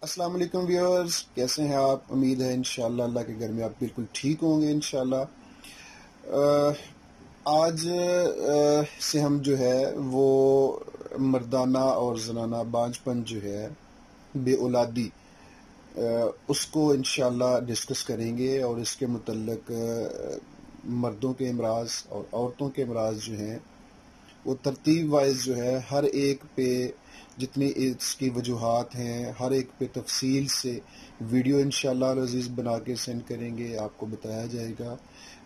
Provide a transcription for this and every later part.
अस्सलाम वालेकुम व्यूअर्स, कैसे हैं आप? उम्मीद है इंशाल्लाह अल्लाह के घर में आप बिल्कुल ठीक होंगे इंशाल्लाह। आज से हम जो है वो मर्दाना और जनाना बांझपन जो है बे औलादी उसको इंशाल्लाह डिस्कस करेंगे और इसके मुतल्लिक मर्दों के अमराज और औरतों के अमराज जो हैं वो तरतीब वाइज जो है हर एक पे जितनी इसकी वजूहात हैं हर एक पे तफसील से वीडियो इंशाल्लाह अज़ीज़ बना के सेंड करेंगे, आपको बताया जाएगा।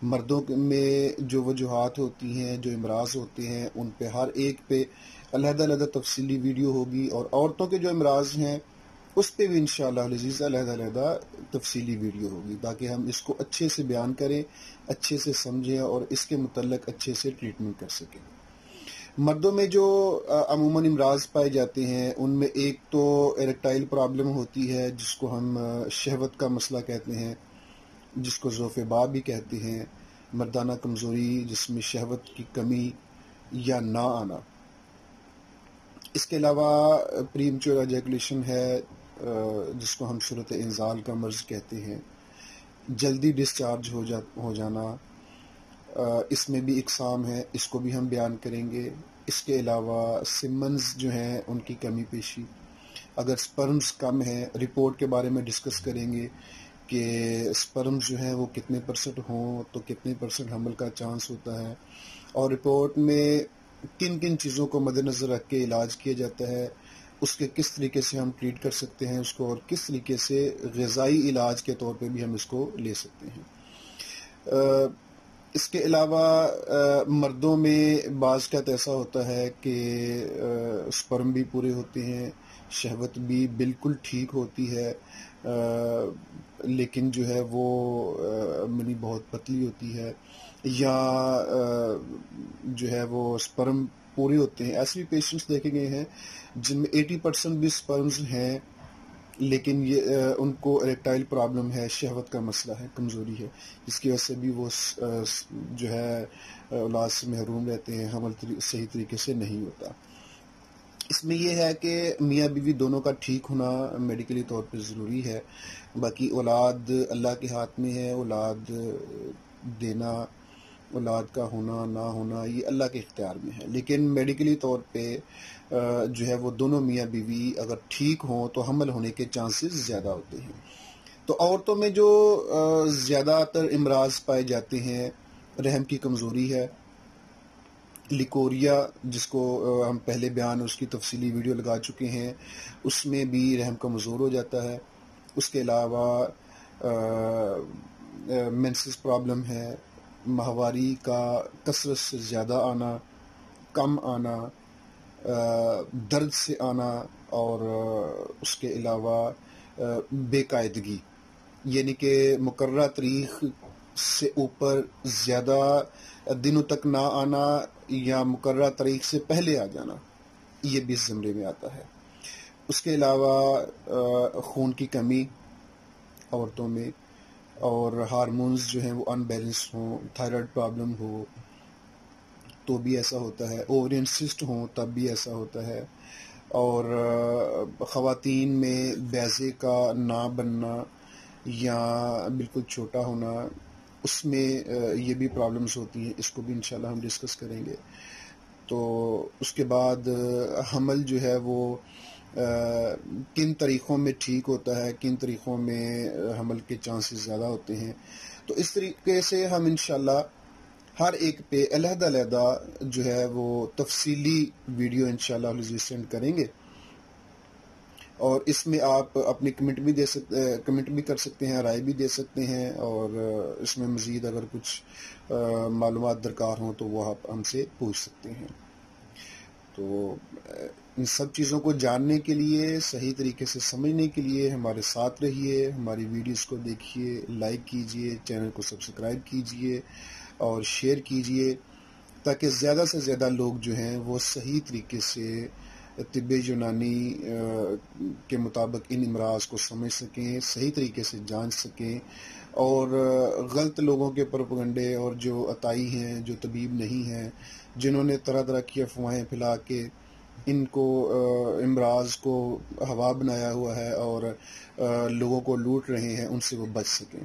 मर्दों में जो वजूहात होती हैं, जो इमराज होते हैं, उन पे हर एक पे अलग-अलग तफसीली वीडियो होगी और औरतों के जो इमराज हैं उस पे भी इंशाल्लाह अज़ीज़ अलग-अलग तफसीली वीडियो होगी, ताकि हम इसको अच्छे से बयान करें, अच्छे से समझें और इसके मुतल्लिक अच्छे से ट्रीटमेंट कर सकें। मर्दों में जो अमूमन इमराज पाए जाते हैं उनमें एक तो इरेक्टाइल प्रॉब्लम होती है, जिसको हम शहवत का मसला कहते हैं, जिसको ज़ोफ़े बाब भी कहते हैं। मर्दाना कमज़ोरी जिसमें शहवत की कमी या ना आना। इसके अलावा प्रीमच्योर एजैकुलेशन है, जिसको हम सूरत इंजाल का मर्ज़ कहते हैं। जल्दी डिस्चार्ज हो जाना, इसमें भी इकसाम है, इसको भी हम बयान करेंगे। इसके अलावा सिमन्स जो हैं उनकी कमी पेशी, अगर स्पर्म्स कम हैं, रिपोर्ट के बारे में डिस्कस करेंगे कि स्पर्म्स जो हैं वो कितने परसेंट हों तो कितने परसेंट हमल का चांस होता है, और रिपोर्ट में किन किन चीज़ों को मद्देनज़र रख के इलाज किया जाता है, उसके किस तरीके से हम ट्रीट कर सकते हैं उसको, और किस तरीके से ग़िज़ाई इलाज के तौर पे भी हम इसको ले सकते हैं। इसके अलावा मर्दों में बाज़ का ऐसा होता है कि स्पर्म भी पूरे होते हैं, शहवत भी बिल्कुल ठीक होती है, लेकिन जो है वो मनी बहुत पतली होती है, या जो है वो स्पर्म पूरे होते हैं। ऐसे भी पेशेंट्स देखे गए हैं जिनमें 80% भी स्पर्म्स हैं, लेकिन ये उनको इरेक्टाइल प्रॉब्लम है, शहवत का मसला है, कमज़ोरी है, जिसकी वजह से भी वो जो है औलाद से महरूम रहते हैं, हमल सही तरीके से नहीं होता। इसमें यह है कि मियाँ बीवी दोनों का ठीक होना मेडिकली तौर पे ज़रूरी है। बाकी औलाद अल्लाह के हाथ में है, औलाद देना, औलाद का होना ना होना ये अल्लाह के इख्तियार में है, लेकिन मेडिकली तौर पे जो है वो दोनों मियाँ बीवी अगर ठीक हों तो हमल होने के चांसेस ज़्यादा होते हैं। तो औरतों में जो ज़्यादातर इमराज पाए जाते हैं, रहम की कमज़ोरी है, लिकोरिया जिसको हम पहले बयान उसकी तफसीली वीडियो लगा चुके हैं, उसमें भी रहम कमज़ोर हो जाता है। उसके अलावा मेंसेस प्रॉब्लम है, माहवारी का कसरत से ज़्यादा आना, कम आना, दर्द से आना, और उसके अलावा बेकायदगी, यानी कि मुकर्रर तारीख से ऊपर ज़्यादा दिनों तक ना आना या मुकर्रर तारीख से पहले आ जाना, ये भी इस ज़मरे में आता है। उसके अलावा खून की कमी औरतों में, और हार्मोन्स जो हैं वो अनबैलेंस हों, थायराइड प्रॉब्लम हो तो भी ऐसा होता है, ओवरियन सिस्ट हों तब भी ऐसा होता है, और ख़वातीन में बैज़े का ना बनना या बिल्कुल छोटा होना, उसमें ये भी प्रॉब्लम्स होती हैं, इसको भी इंशाल्लाह हम डिस्कस करेंगे। तो उसके बाद हमल जो है वो किन तरीक़ों में ठीक होता है, किन तरीक़ों में हमल के चांसेस ज़्यादा होते हैं, तो इस तरीके से हम इंशाल्लाह हर एक पे अलहदा जो है वो तफसीली वीडियो इंशाल्लाह सेंड करेंगे, और इसमें आप अपनी कमेंट भी कर सकते हैं, राय भी दे सकते हैं, और इसमें मज़ीद अगर कुछ मालूमात दरकार हों तो वो आप हमसे पूछ सकते हैं। तो इन सब चीज़ों को जानने के लिए, सही तरीके से समझने के लिए हमारे साथ रहिए, हमारी वीडियोस को देखिए, लाइक कीजिए, चैनल को सब्सक्राइब कीजिए और शेयर कीजिए, ताकि ज़्यादा से ज़्यादा लोग जो हैं वो सही तरीके से तिब्बे यूनानी के मुताबिक इन इमराज को समझ सकें, सही तरीके से जांच सकें, और गलत लोगों के प्रोपेगेंडे और जो अताई हैं, जो तबीब नहीं हैं, जिन्होंने तरह तरह की अफवाहें फैला के ان کو امراض کو ہوا بنایا ہوا ہے اور لوگوں کو لوٹ رہے ہیں، ان سے وہ بچ سکیں۔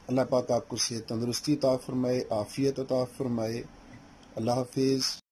اللہ پاک آپ کو صحت تندرستی عطا فرمائے، عافیت عطا فرمائے۔ اللہ حافظ۔